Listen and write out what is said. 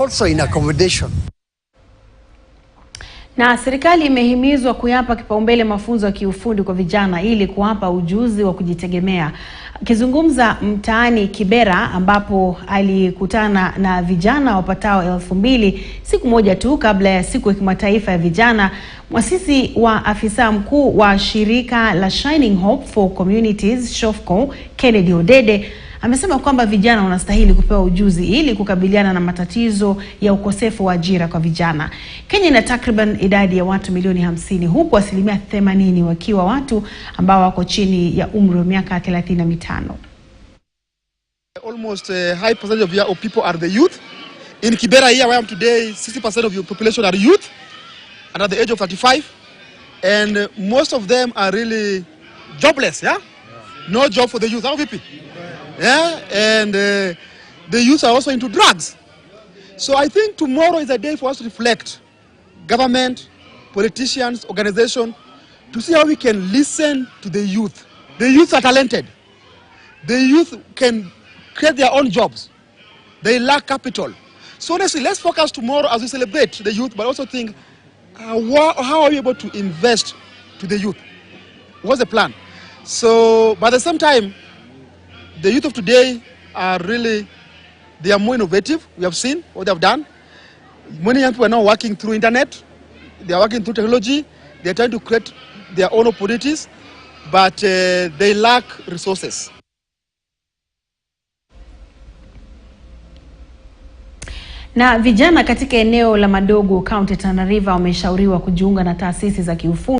Also in accommodation. Na serikali imehimizwa kuyapa kipaumbele mafunzo ya kiufundi kwa vijana ili kuwapa ujuzi wa kujitegemea. Akizungumza mtaani Kibera ambapo alikutana na vijana wapatao 2000 siku moja tu kabla ya siku ya kimataifa ya vijana, mwasisi wa afisa mkuu wa shirika la Shining Hope for Communities Shofco, Kennedy Odede, amesema kwamba vijana wanastahili kupewa ujuzi ili kukabiliana na matatizo ya ukosefu wa ajira kwa vijana. Kenya ina takriban idadi ya watu milioni 50 huku asilimia 80 wakiwa watu ambao wako chini ya umri wa miaka 35. Almost a high percentage of people are the youth. In Kibera here where I am today, 60% of your population are youth under the age of 35, and most of them are really jobless, yeah? No job for the youth. How people? Yeah, and the youth are also into drugs. So I think tomorrow is a day for us to reflect, government, politicians, organization, to see how we can listen to the youth. The youth are talented. The youth can create their own jobs. They lack capital. So honestly, let's focus tomorrow as we celebrate the youth, but also think, how are we able to invest to the youth? What's the plan? So by the same time, the youth of today are really, they are more innovative. We have seen what they have done. Many young people are now working through internet. They are working through technology. They are trying to create their own opportunities, but they lack resources. Na vijana katika eneo la Madogo, County Tana River wameshauriwa kujiunga na taasisi za kiufundi